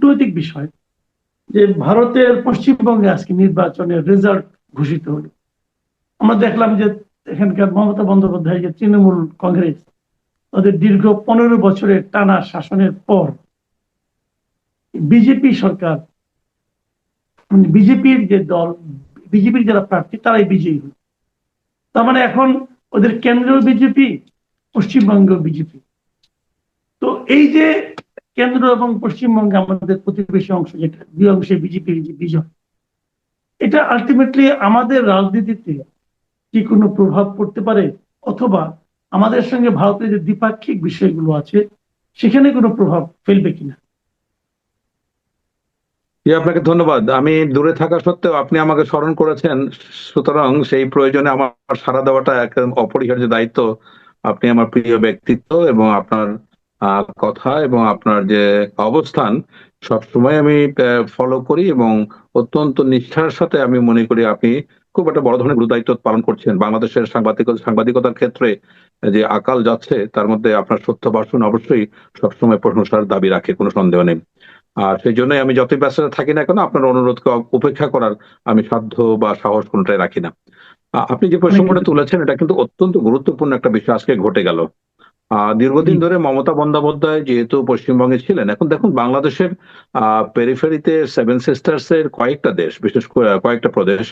কূটনৈতিক বিষয় যে ভারতের পশ্চিমবঙ্গে আজকে নির্বাচনের রেজাল্ট ঘোষিত হলো। আমরা দেখলাম যে এখানকার মমতা বন্দ্যোপাধ্যায় যে তৃণমূল কংগ্রেস, তাদের দীর্ঘ 15 বছরের টানা শাসনের পর বিজেপি সরকার, বিজেপির যে দল, বিজেপির যারা প্রার্থী তারাই বিজয়ী হল। তার মানে এখন ওদের কেন্দ্রীয় বিজেপি, পশ্চিমবঙ্গেও বিজেপি। তো এই যে কেন্দ্র এবং পশ্চিমবঙ্গে আমাদের প্রতিবেশী অংশ, যেটা দুই অংশে বিজেপির যে বিজয়, এটা আলটিমেটলি আমাদের রাজনীতিতে কি কোনো প্রভাব পড়তে পারে, অথবা আমাদের সঙ্গে ভারতের যে দ্বিপাক্ষিক বিষয়গুলো আছে সেখানে কোনো প্রভাব ফেলবে কিনা? আপনাকে ধন্যবাদ। আমি দূরে থাকা সত্ত্বেও আপনি আমাকে স্মরণ করেছেন, সুতরাং সেই প্রয়োজনে আমার সাড়া দেওয়াটা একদম অপরিহার্য দায়িত্ব। আপনি আমার প্রিয় ব্যক্তিত্ব এবং আপনার কথা এবং আপনার যে অবস্থান সবসময় আমি ফলো করি এবং অত্যন্ত নিষ্ঠার সাথে আমি মনে করি আপনি খুব একটা বড় ধরনের গুরু দায়িত্ব পালন করছেন। বাংলাদেশের সাংবাদিকতার ক্ষেত্রে যে আকাল যাচ্ছে তার মধ্যে আপনার সত্য ভাষণ অবশ্যই সবসময় প্রশংসার দাবি রাখে, কোনো সন্দেহ নেই। আর সেই জন্যই আমি যতই ব্যস্ততা থাকি না কেন আপনার অনুরোধকে উপেক্ষা করার আমি সাধ্য বা সাহস কোনটাই রাখি না। আপনি যে প্রসঙ্গটা তুলেছেন এটা কিন্তু অত্যন্ত গুরুত্বপূর্ণ একটা বিষয় আজকে ঘটে গেল। দীর্ঘদিন ধরে মমতা বন্দ্যোপাধ্যায় যেহেতু পশ্চিমবঙ্গে ছিলেন, এখন দেখুন বাংলাদেশের পেরিফেরিতে সেভেন সিস্টার্স এর কয়েকটা দেশ, বিশেষ করে কয়েকটা প্রদেশ,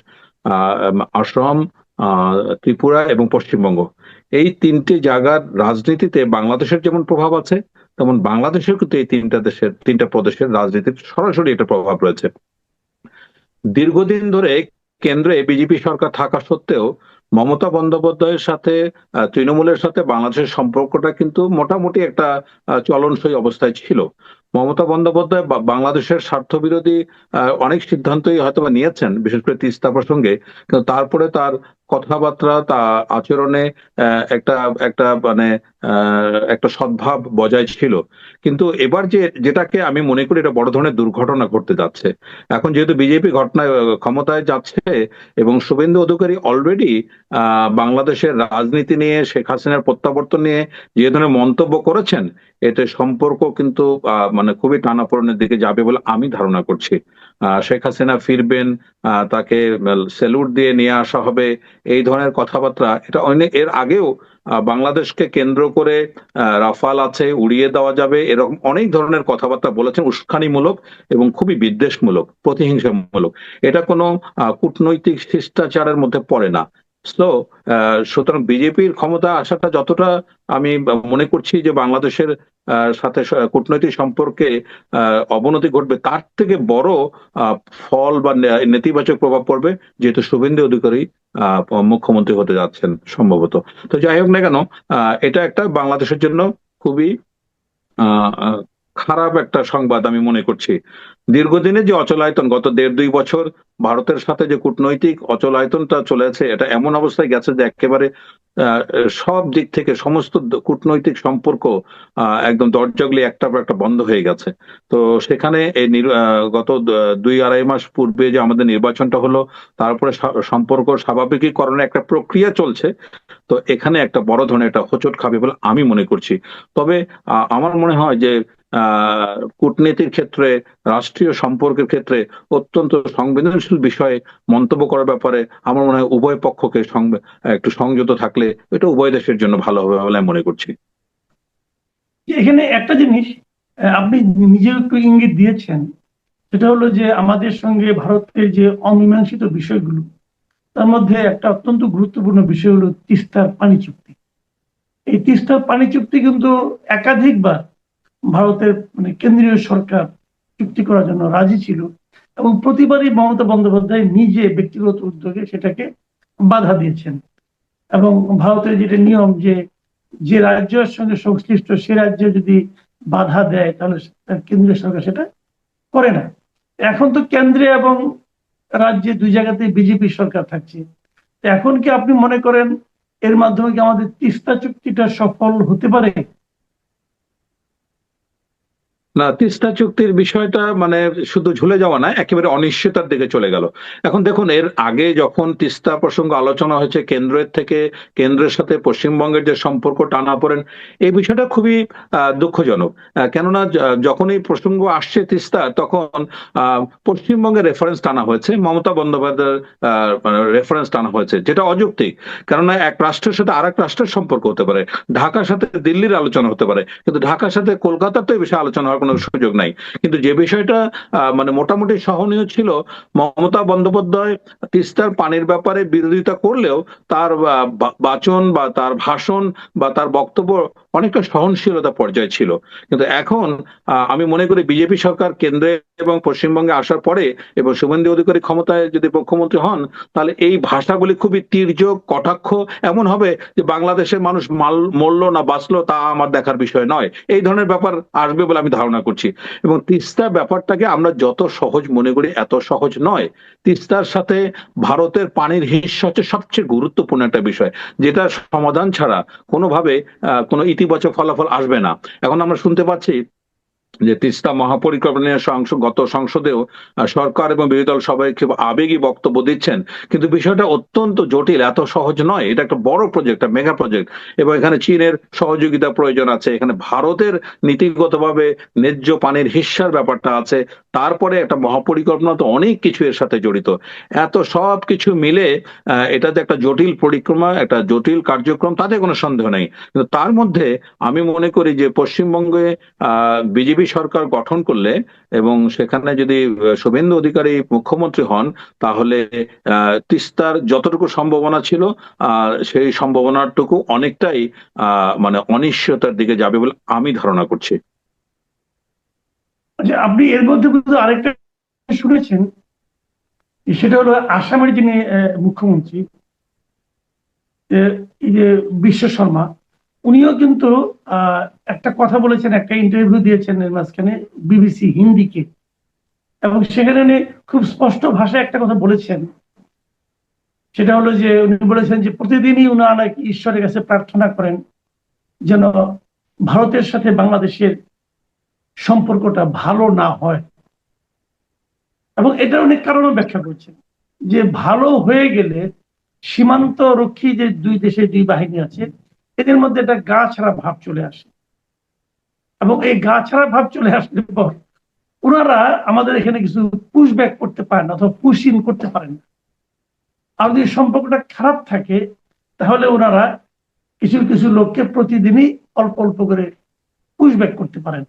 আসাম, ত্রিপুরা এবং পশ্চিমবঙ্গ, এই তিনটি জায়গার রাজনীতিতে বাংলাদেশের যেমন প্রভাব আছে তেমন বাংলাদেশের কিন্তু এই তিনটা প্রদেশের রাজনীতির সরাসরি একটা প্রভাব রয়েছে। দীর্ঘদিন ধরে কেন্দ্রে বিজেপি সরকার থাকা সত্ত্বেও মমতা বন্দ্যোপাধ্যায়ের সাথে তৃণমূলের সাথে বাংলাদেশের সম্পর্কটা কিন্তু মোটামুটি একটা চলনসই অবস্থায় ছিল। মমতা বন্দ্যোপাধ্যায় বাংলাদেশের স্বার্থবিরোধী অনেক সিদ্ধান্তই হয়তো নিয়েছেন, বিশেষ করে তিস্তা প্রসঙ্গে, কিন্তু তারপরে তার কথাবার্তা, তার আচরণে একটা একটা মানে একটা সদ্ভাব বজায় ছিল। কিন্তু এবার যেটাকে আমি মনে করি এটা বড় ধরনের দুর্ঘটনা ঘটতে যাচ্ছে। এখন যেহেতু বিজেপি ক্ষমতায় যাচ্ছে এবং শুভেন্দু অধিকারী অলরেডি বাংলাদেশের রাজনীতি নিয়ে, শেখ হাসিনার প্রত্যাবর্তন নিয়ে যে ধরনের মন্তব্য করেছেন, এতে সম্পর্ক কিন্তু মানে খুবই টানাপোড়েনের দিকে যাবে বলে আমি ধারণা করছি। শেখ হাসিনা ফিরবেন, তাকে স্যালুট দিয়ে নিয়ে আসা হবে, এই ধরনের কথাবার্তা এটা এর আগেও বাংলাদেশকে কেন্দ্র করে রাফাল আছে, উড়িয়ে দেওয়া যাবে, এরকম অনেক ধরনের কথাবার্তা বলেছেন, উস্কানিমূলক এবং খুবই বিদ্বেষমূলক, প্রতিহিংসামূলক। এটা কোনো কূটনৈতিক শিষ্টাচারের মধ্যে পড়ে না। তো সুতরাং বিজেপির ক্ষমতা আসাটা যতটা আমি মনে করছি যে বাংলাদেশের সাথে কূটনৈতিক সম্পর্কে অবনতি ঘটবে, তার থেকে বড় ফল বা নেতিবাচক প্রভাব পড়বে যেহেতু শুভেন্দু অধিকারী মুখ্যমন্ত্রী হতে যাচ্ছেন সম্ভবত। তো যাই হোক না কেন, এটা একটা বাংলাদেশের জন্য খুবই খারাপ একটা সংবাদ আমি মনে করছি। দীর্ঘদিনের যে অচলায়তন, গত 1.5-2 বছর ভারতের সাথে যে কূটনৈতিক অচলায়তনটা চলেছে, এটা এমন অবস্থায় গেছে যে একেবারে সব দিক থেকে সমস্ত কূটনৈতিক সম্পর্ক একদম দরজাগুলি একটার পর একটা বন্ধ হয়ে গেছে। তো সেখানে এই গত 2-2.5 মাস পূর্বে যে আমাদের নির্বাচনটা হলো, তারপরে সম্পর্ক স্বাভাবিকীকরণের একটা প্রক্রিয়া চলছে। তো এখানে একটা বড় ধরনের একটা হোঁচট খাবে বলে আমি মনে করছি। তবে আমার মনে হয় যে কূটনীতির ক্ষেত্রে, রাষ্ট্রীয় সম্পর্কের ক্ষেত্রে অত্যন্ত সংবেদনশীল বিষয়ে মন্তব্য করার ব্যাপারে আমার মনে হয় উভয় পক্ষকে একটু সংযত থাকলে এটা উভয় দেশের জন্য ভালো হবে বলে আমি মনে করছি। এখানে একটা জিনিস আপনি নিজেও একটু ইঙ্গিত দিয়েছেন, সেটা হলো যে আমাদের সঙ্গে ভারতের যে অমীমাংসিত বিষয়গুলো, তার মধ্যে একটা অত্যন্ত গুরুত্বপূর্ণ বিষয় হলো তিস্তার পানি চুক্তি। এই তিস্তার পানি চুক্তি কিন্তু একাধিকবার ভারতের কেন্দ্রীয় সরকার চুক্তি করার জন্য রাজি ছিল, এবং প্রতিবারই মমতা বন্দ্যোপাধ্যায় নিজে ব্যক্তিগত উদ্যোগে সেটাকে বাধা দিয়েছেন। এবং ভারতের যেটা নিয়ম যে যে রাজ্যের সঙ্গে সংশ্লিষ্ট সে রাজ্য যদি বাধা দেয় তাহলে কেন্দ্রীয় সরকার সেটা করে না। এখন তো কেন্দ্রে এবং রাজ্যে দুই জায়গাতেই বিজেপি সরকার থাকছে। এখন কি আপনি মনে করেন এর মাধ্যমে কি আমাদের তিস্তা চুক্তিটা সফল হতে পারে? না, তিস্তা চুক্তির বিষয়টা মানে শুধু ঝুলে যাওয়া না, একেবারে অনিশ্চয়তার দিকে চলে গেল। এখন দেখুন, এর আগে যখন তিস্তা প্রসঙ্গ আলোচনা হয়েছে কেন্দ্রের সাথে পশ্চিমবঙ্গের যে সম্পর্ক টানাপোড়েন, এই বিষয়টা খুবই দুঃখজনক। কেননা যখন এই প্রসঙ্গ আসছে তিস্তা, তখন পশ্চিমবঙ্গের রেফারেন্স টানা হয়েছে, মমতা বন্দ্যোপাধ্যায়ের রেফারেন্স টানা হয়েছে, যেটা অযৌক্তিক। কেননা এক রাষ্ট্রের সাথে আরেক রাষ্ট্রের সম্পর্ক হতে পারে, ঢাকার সাথে দিল্লির আলোচনা হতে পারে, কিন্তু ঢাকার সাথে কলকাতার তো এই বিষয়ে আলোচনা হওয়ার কোনো সুযোগ নাই। কিন্তু যে বিষয়টা মানে মোটামুটি সহনীয় ছিল, মমতা বন্দ্যোপাধ্যায় তিস্তার পানির ব্যাপারে বিরোধিতা করলেও তার বাচন বা তার ভাষণ বা তার বক্তব্য অনেকটা সহনশীলতা পর্যায়ে ছিল। কিন্তু এখন আমি মনে করি বিজেপি সরকার কেন্দ্রে এবং পশ্চিমবঙ্গে আসার পরে এবং শুভেন্দু অধিকারী ক্ষমতায় যদি মুখ্যমন্ত্রী হন, তাহলে এই ভাষাগুলি খুবই তীর্যক, কটাক্ষ এমন হবে যে বাংলাদেশের মানুষ মরলো না বাঁচলো তা আমার দেখার বিষয় নয়, এই ধরনের ব্যাপার আসবে বলে আমি ধারণা করছি। এবং তিস্তা ব্যাপারটাকে আমরা যত সহজ মনে করি এত সহজ নয়। তিস্তার সাথে ভারতের পানির হিস্সা হচ্ছে সবচেয়ে গুরুত্বপূর্ণ একটা বিষয়, যেটা সমাধান ছাড়া কোনোভাবে কোনো ইতিবাচক ফলাফল আসবে না। এখন আমরা শুনতে পাচ্ছি যে তিস্তা মহাপরিকল্পনা নিয়ে গত সংসদেও সরকার এবং বিরোধী দল সবাই খুব আবেগী বক্তব্য দিচ্ছেন, কিন্তু বিষয়টা অত্যন্ত জটিল, এত সহজ নয়। এটা একটা বড় প্রজেক্ট, একটা মেগা প্রজেক্ট, এবং এখানে চীনের সহযোগিতা প্রয়োজন আছে, এখানে ভারতের নীতিগতভাবে ন্যায্য পানির হিস্যার ব্যাপারটা আছে, তারপরে একটা মহাপরিকল্পনা, তো অনেক কিছু এর সাথে জড়িত। এত সব কিছু মিলে এটা যে একটা জটিল পরিক্রমা, একটা জটিল কার্যক্রম, তাতে কোনো সন্দেহ নেই। কিন্তু তার মধ্যে আমি মনে করি যে পশ্চিমবঙ্গে বিজেপি সরকার গঠন করলে এবং সেখানে যদি শুভেন্দু অধিকারী মুখ্যমন্ত্রী হন, তাহলে তিস্তার যতটুকু সম্ভাবনা ছিল সেই সম্ভাবনাটুকু অনেকটাই মানে অনিশ্চয়তার দিকে যাবে বলে আমি ধারণা করছি। আচ্ছা, আপনি এর মধ্যে কিন্তু আরেকটা শুনেছেন, সেটা হলো আসামের যিনি মুখ্যমন্ত্রী, এই যে বিশ্ব শর্মা, উনিও কিন্তু একটা কথা বলেছেন, একটা ইন্টারভিউ দিয়েছেন এর মাঝখানে বিবিসি হিন্দিকে, এবং সেখানে উনি খুব স্পষ্ট ভাষায় একটা কথা বলেছেন। সেটা হলো যে উনি বলেছেন যে প্রতিদিনই উনারা নাকি ঈশ্বরের কাছে প্রার্থনা করেন যেন ভারতের সাথে বাংলাদেশের সম্পর্কটা ভালো না হয়, এবং এটা অনেক কারণও ব্যাখ্যা করছেন যে ভালো হয়ে গেলে সীমান্ত রক্ষী যে দুই দেশের দুই বাহিনী আছে, এদের মধ্যে একটা গা ছাড়া ভাব চলে আসে, এবং এই গা ছাড়া ভাব চলে আসলে পর ওনারা আমাদের এখানে কিছু পুশ ব্যাক করতে পারেন না, অথবা পুশ ইন করতে পারেন না। আর যদি সম্পর্কটা খারাপ থাকে, তাহলে ওনারা কিছু কিছু লোককে প্রতিদিনই অল্প অল্প করে পুশ ব্যাক করতে পারেন।